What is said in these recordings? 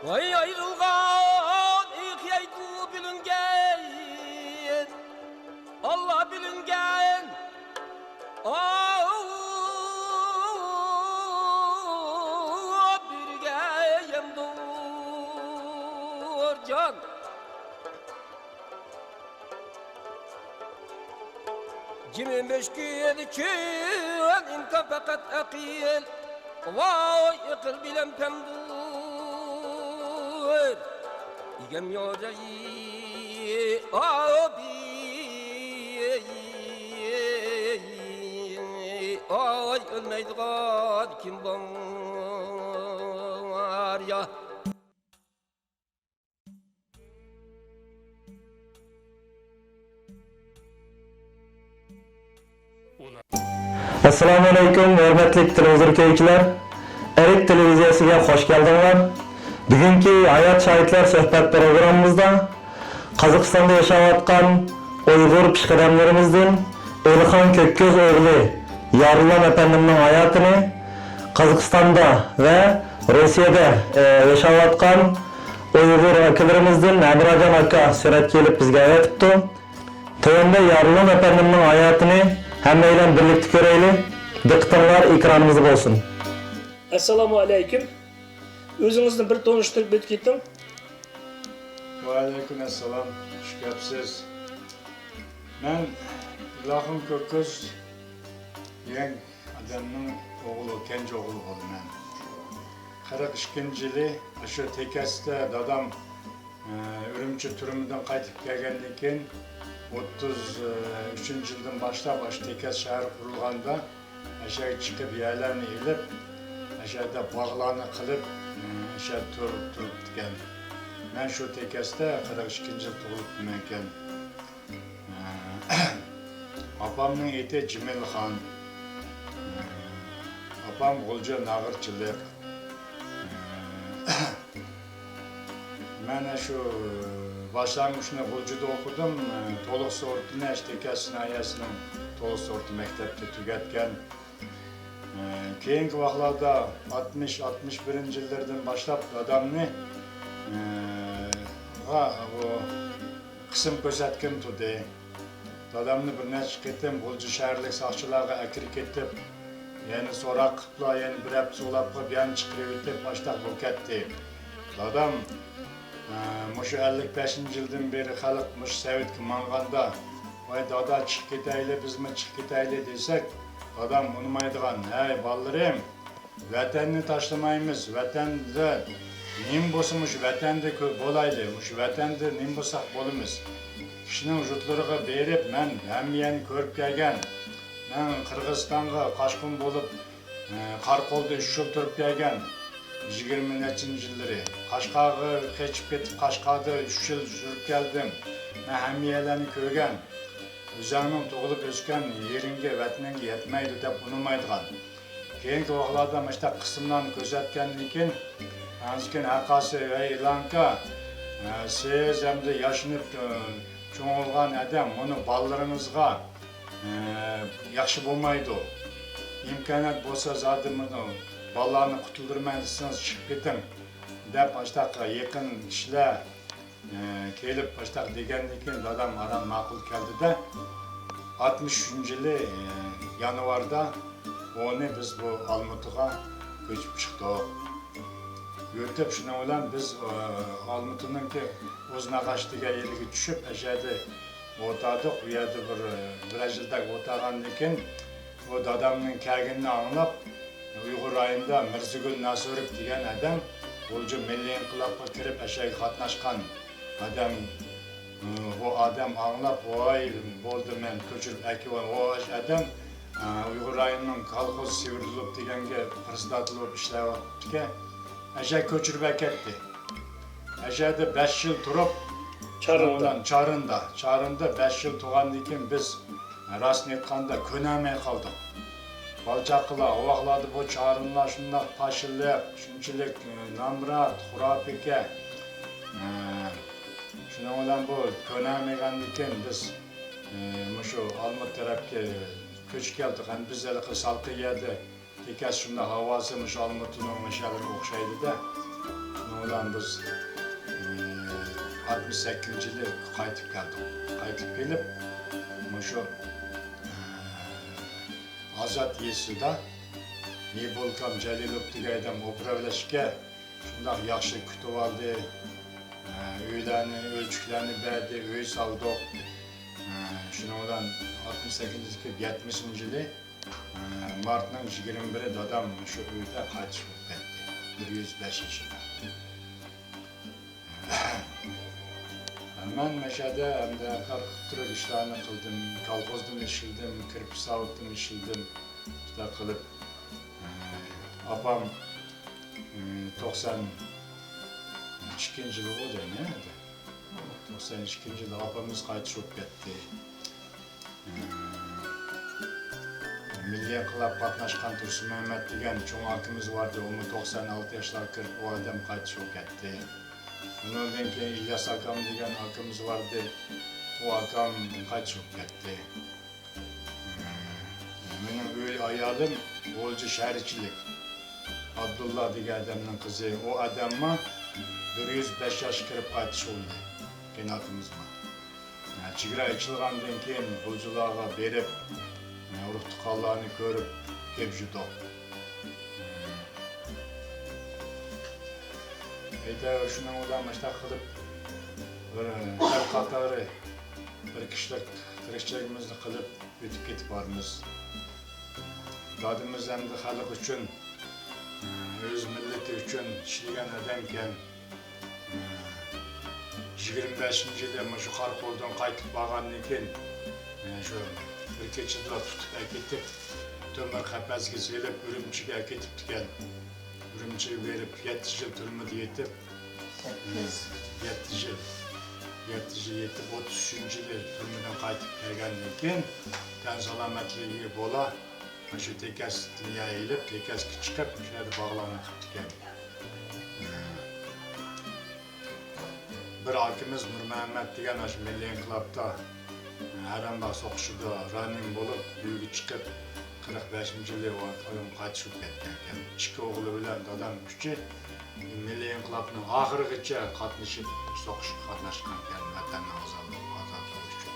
Vay ayrılgan ihyaydu bilingen Allah bilingen birgeyem dur can Cimi meşkil için inka fakat akil Vay yıkıl bilen pemdur İgem yorayi abi Ay ölmeydigan kim var ya Assalamu alaykum, hörmetli televizor köyküler. Erik televiziyasiga hoş geldinglar. Bugünkü Hayat Şahitler söhbet programımızda Kazakistan'da yaşayotgan Uygur pişkadamlarımızdan Elihan Kökköz oğlu Yarılan Efendim'in hayatını Kazakistan'da ve Rusya'da yaşayotgan Uygur akalarımızdan Emracan aka surat kelip bizge aytipti. Tövende Yarılan Efendim'in hayatını hammaylar birlikte göreyli. Diqqatinglar ekranımızda bolsun. Assalamu alaykum. Özünüzni bir tanıştırıp bitip ketdim. Ve aleykümselam. Şükepsiz. Ben Elihan Kökköz degan adamның oğlu, kenji oğlu boldim men. 42 yılı aşı tekesde dadam Ürümçi türümünden qaytib kelgandan keyin 33 yıldan başlap aşı tekes şehri kurulganda aşağı çıkıp yerlerini elip aşağıda bağlarını kılıp aşağı turup diken. Ben şu tekeste 42 yıl tuğulup diken. Apamның eti Cemil Han. Apam Gulca Nağırçılık. Ben şu başlangıçını Gulca'da okudum. Toluk sortunu, tekesinin ayasının toluk sortu mektepte tüketken. Keyinki vaxtlarda 60-61 yıllardan başlap adamını kısım gözetken tudu. Adamını bir neçe ketim Gulca şehirlik sakçılarga akirip ketip, yani sorak kıpla, yani bir hep solapı bir an çıkırıp etip başlap bu ketdi. Adam Muşu 55 yıldan beri halk muş Sovetki manganda vay dada çık ketayli biz mi çık ketayli desek adam unutmaydigan hey ballarım vatanını taşlamaymiz vatanda nim bosumuş vatanda bolaylı muş vatanda nim bosak bolumuz kişinin jutlarına berip men hamiyani körüp kelgen men Kırgızstan'a kaçkın bolup Qarkolda 3 yıl turip kelgen 20 yılları. Kaşkağı geçip ketip Kaşkağıda 3 yıl sürüp geldim. Ben hamiyelerini körgen. Üzerimin tuğulup ösken yeringe, vatanenge yetmeydi dep unutmaydıgan. Keyinki vaxtlarda işte kısımdan gözetkenliğin keyin azken hakası ve ilanka siz hem de yaşınıp çoğulgan adam onu ballarınızga yaxşı bolmaydı. İmkanat bolsa zaten ballarını kutuldurmayınızsanız çıkıp ketin dep başta yakın kişiler kelip başta degandan keyin adam aram ma'qul keldi de 63 yılı yanvarda onu biz bu Almatıga köçüp çıktık. Ötüp şuna olan biz Almatı'nın ki Uznağaç degan yeriga düşüp aşağıda o'tadık. Bu yerde bir yılda o'tagandan keyin o dadamның kelganini anlap Uyghur ayında Mirzigul Nasurov degan adam Gulca Milliy inqilobga kirib aşağıya qatnaşkan adam bu adam anlap voy bo'ldi men ko'chirib akivan o adam Uyghur ayının kolxoz Sivrilov deganga prezident bo'lib ishlayapti aşağı ko'chirib aketdi. Aşağıda 5 yıl turib Çarında 5 yıl turgandan keyin biz rastını aytganda ko'namay qoldik. Balçakla, ovaqladı bu çağrınlar şunlar paşılık, şunçilik, namrat, hurapike. Şuna olan bu ko'namagandan biz şu Almat tarafga ko'chib keldik. Hani biz hali salqi yerda tekas shunda havosi Almatning o'shalariga o'xshaydi-da. Shuna bilan biz 68 yılı qaytib keldik. Qaytib kelib, şu Azat Yesu'da Nibolkam Jalilov degan adam operavlashga shundoq yaxshi kutib oldi. Uylarni, ölçüklerini berdi, uy saldık. Şuna olan 68 70 yılı Mart'ın 21'i dadam şu uyda qaytib ketdi. 105 yaşında. Ben meşede hem de 40 tür işlerini kıldım, kalkozdan işildim, kirpi savuttan işildim. İşte kılıp apam 92 yılı o da ne? 92 yılı apamız qaytib ketdi. Milliy inqilab qatnashgan Tursun Mehmet degan cho'ng akamiz vardı, onu 96 yaşlar kirib o adam qaytib ketdi. Bundan keyin İlyas akam degan akamiz vardı, o akam qaytib ketdi. Benim öyle ayalim Olcu şehirçilik. Abdullah degan adamın kızı, o adamma 105 yaş kirib qaytib oldu. Kenatımızma. Chegara ichilgandan keyin Olcularga berib, urug' tuqqanlarni ko'rib kelib judoq. Shuni bilan mashta qilib bir qatori bir kishilik tirikchiligimizni qilib o'tib ketib bormiz. Dadimiz endi xalq uchun, o'z millati uchun ishlagan odam ekan. 25-yilda shu Xarkoldan qaytib borgandan keyin shu bir kechada tutib ketib, Tömür qafasga selib Urumchiga ketib ekan. Urumchiga berib 7 yil turmada yetib, 7 yil yetib 33-yil turmadan qaytib kelgandan keyin tan salomatligiga bo'la shu tekasni yayilib, tekasga chiqib, shu yerda bog'lanib ekan. Bir akimiz Nur Mehmet degan shu Milliy inqilobda Harambax so'qishida raning bo'lib, uyiga chiqib 45-yilda oyim qaytib ketgan ekan. Ikki o'g'li bilan dadam kuchi Milliy inqilobning oxirigacha qatnashib, so'qishga qatnashgan ekan vatanni ozodlik uchun.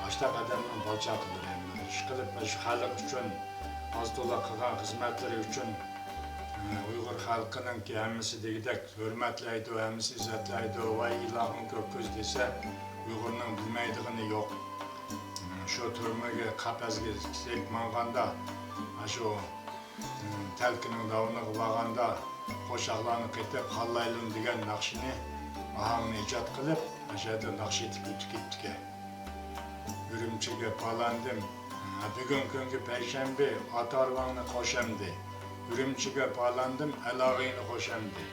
Ashta qadamdan bolcha qildim. Ishqilib shu xalq uchun azdola qilgan xizmatlari uchun Uyg'ur xalqining hammasi degidek hurmatlaydi, hammasi izzatlaydi. Voy ilohim ko'p ko'z desa, Uyg'urning bilmaydigini yo'q. Shu turmaga qafasga kelib manganda, shu talkining davini qilganda qo'shoqlarni qaytib Hallaylim degan naqshini ahangni ijod qilib, shu yerda naqsh etib o'tib ketdik. Urumchiga palandim. Bugun kungi payshanba Atarvanni qo'shamdi. Urumchiga palandim, Alag'iyni qo'shamdi.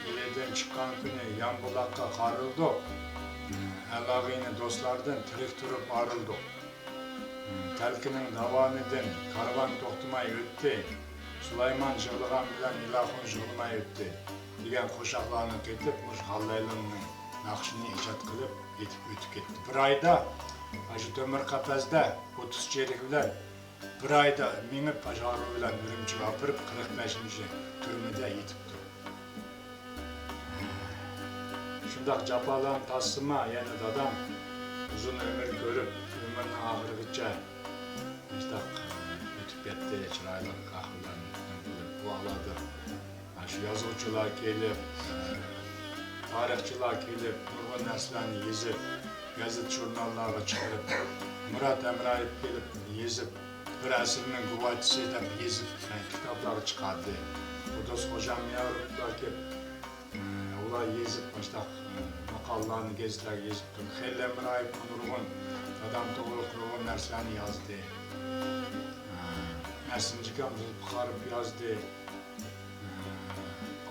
Iledan chiqqan kuni Yanbuloqqa qarildik. Alag'iyni do'stlardan tirik turib arildik. Talkining davonidan karvan to'xtamay o'tdi. Sulaymon yig'ilgan bilan Ilohim yig'ilmay o'tdi degan qo'shoqlarni ketib, Hallaylimning naqshini ijod qilib yetib o'tib ketdi. Bir oyda shu Tömür qafasda 30 cherik bilan bir oyda minib pajarı bilan Urumchiga olib 45-yil turmada yetibdi. Shundoq jafolarni tassima, yana dadam uzun ömür ko'rib, umrining oxirigacha shundoq o'tib ketdi, chiroyli qahralarni bog'ladi. Shu yozuvchilar kelib, tarixchilar kelib, nurg'un narsalarni yezib, gazet jurnallarga chiqarib, Murat Emrayev kelib yezib, bir asrning guvachisi deb yezib kitoblar chiqardi. Qudos Xo'jamiyevlar kelib, ular yezib, boshqa maqolalarni gazetlarga yezib turdi. Xelil Emrayev nurg'un odam to'g'ri nurg'un narsalarni yozdi. Nasimjikam Zulfiqarov yozdi.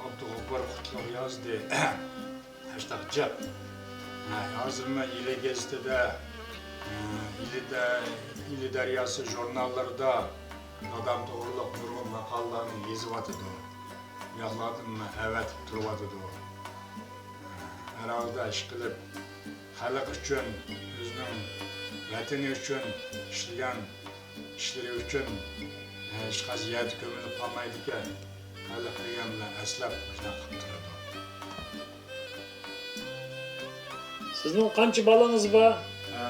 Abdug'ofur Qutlug' yozdi. Hashtag Jab. Hozirma Ili gazetida, Ili daryosi jurnallarida odam to'g'riliq nurg'un maqolalarni yezib atadi. Yo'qladimmi, avatib turibdi. Herhalde ish qilib, xalq uchun, o'zining vatani uchun ishlagan ishlari uchun hech qaysi yerda ko'milib qolmaydi ekan. Hali qilgan bilan aslab shunaqa qilib turadi. Sizning qancha bolangiz bor?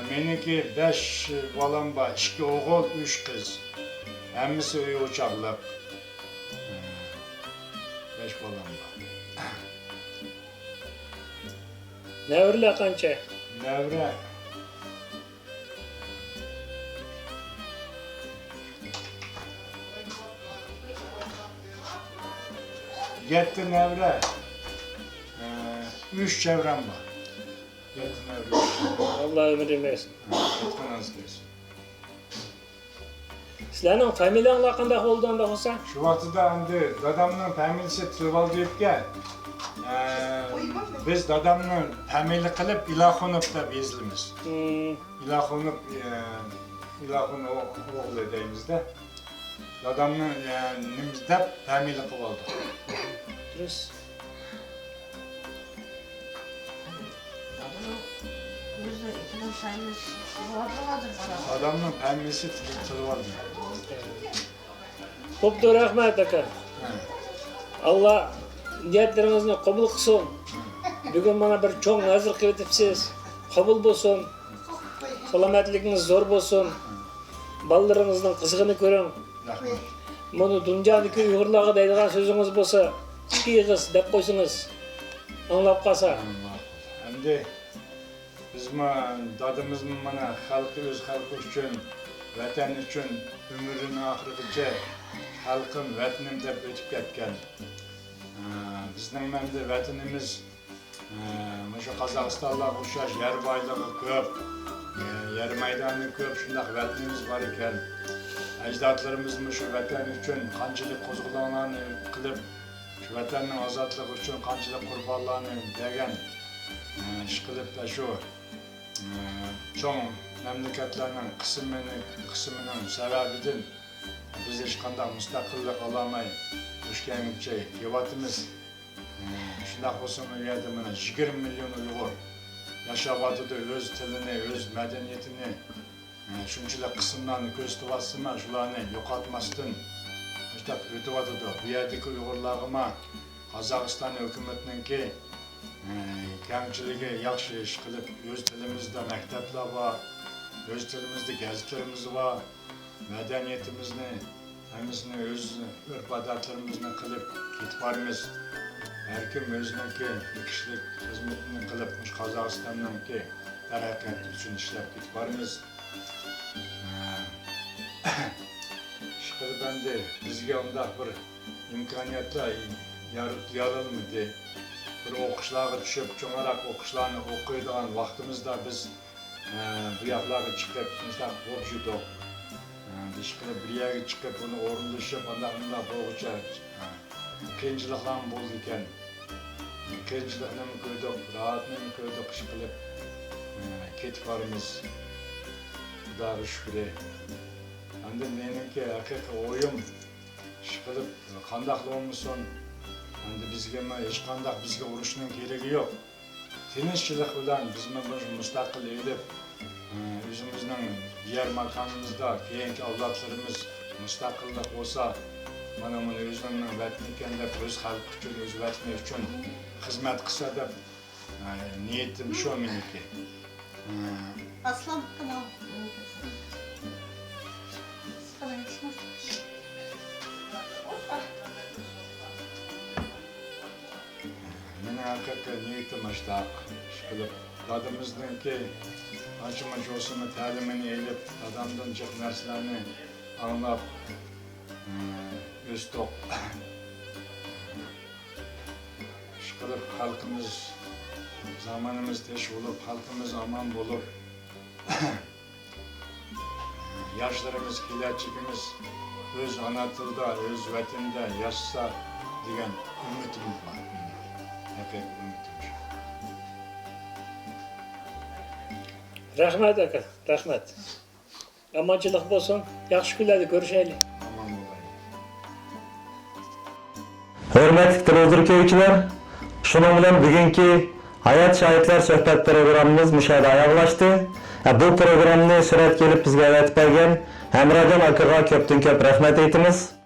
Meniki 5 bolam bor, 2 o'g'il, 3 qiz. Hammasi uy o'choqliq. 5 bolam bor. Nevrlar qancha? Nevra. Yetti nevra. 3 çevrem var. Yetti nevra. Allah ömür versin. Yetti nazgırsın. Sizlarning familiyanglar qanday bo'lganda bo'lsa? Şu vaxtda endi dadamning familiyasi Tilval deyip gel. Biz dadamning familiya qilib Ilaxonov deb yozilamiz. Ilaxonov o'g'li deymizda. Dadamning nimiz deb familiya qilib oldik. Durust. Adamның familiyasi Tilval. Xo'p, rahmat aka. Allah niyatlaringizni qabul qilsin. Bugun mana bir cho'ng nazr qilib o'tibsiz. Qabul bo'lsin. Salomatligingiz zo'r bo'lsin. Balalaringizning qizig'ini ko'ring. Rahmat. Buni dunyodagi Uyg'urlarga deydigan so'zingiz bo'lsa, chiqiygiz deb qo'ysingiz. Anglab qolsa. Endi biz dadamızın mana xalqi o'z xalqi uchun, vatan uchun umrining oxirigacha xalqim, vatanim deb o'tib ketgan. Bizning menda vatanimiz shu Qozog'istonlarga o'xshash yer boyligi ko'p, yer maydoni ko'p, shunday vatanimiz bor ekan. Ajdodlarimiz shu vatan uchun qanchalik qo'zg'olonlarni qilib, shu vatanning ozodligi uchun qanchalik qurbonlarni bergan. İş qilib da shu cho'ng mamlakatlarning qismining sababidan biz hech qanday mustaqillik ololmay o'shgancha yeyotimiz. Shunday bo'lsa, u yerda mana 20 million Uyg'ur yashayotdi, o'z tilini, o'z madaniyatini shunchalik qismlarni ko'rsatyapsizmi, shularni yo'qotmasdan o'sha o'tyapti. Bu yerdagi Uyg'urlarga Qozog'iston hukumatiningki kamchiligi yaxshi ish qilib, o'z tilimizda maktablar bor, o'z tilimizda gazetlarimiz bor, madaniyatimizni, hammasini o'z urf-odatlarimizni qilib ketib boramiz. Har kim o'ziniki kishilik xizmatini qilib, Qozog'istonningki taraqqiyoti uchun ishlab ketib boramiz. Ish qilib endi bizga undaq bir imkoniyatlar yaratılmadı. Bir o'qishlarga tushib, cho'ngaroq o'qishlarni o'qiydigan vaqtimizda biz bu yoqlarga chiqib, misol o'qishdik. Ish qilib bir yerga chiqib, uni o'rinlashib, bunday bo'g'icha qiyinchiliklar bo'ldi ekan. Qiyinchiliklarni ko'rdik, rohatni ko'rdik, ish qilib ketib boramiz. Xudoga shukr. Endi meniki haqiqiy o'yim ish qilib qanday bo'lmasin. Endi bizga hech qanday bizga urushning keragi yo'q. Tinchlik bilan biz mustaqil bo'lib, o'zimizning yer makonimizda keyingi avlodlarimiz mustaqillik bo'lsa, mana buni o'zimning vatani ekan deb o'z xalqi uchun, o'z vatani uchun xizmat qilsa deb niyatim shu meniki. Aslan tamam. Haqiqiy niyatim ashtaq qilib, dadamizninki ancha-muncha o'sini ta'limini elib, dadamdan jiq narsalarni anglab o'sdik. Ish qilib, xalqimiz zamonimiz tinch bo'lib, xalqimiz omon bo'lib, yoshlarimiz, kelajagimiz o'z ona tilida, o'z vatanida yashasa degan umidimiz bor. Rahmat aka, rahmat. Amonchilik bo'lsin. Yaxshi kunlarda ko'rishaylik. Aman bo'laylik. Hörmətli televizor köykülər, şunun bilan bugünkü Hayat Şahitler Söhbət programımız müşahidə ayaqlaşdı. Bu programni surat kelib bizga aytib bergan Emrecan akaga köptün köp rahmet eytimiz.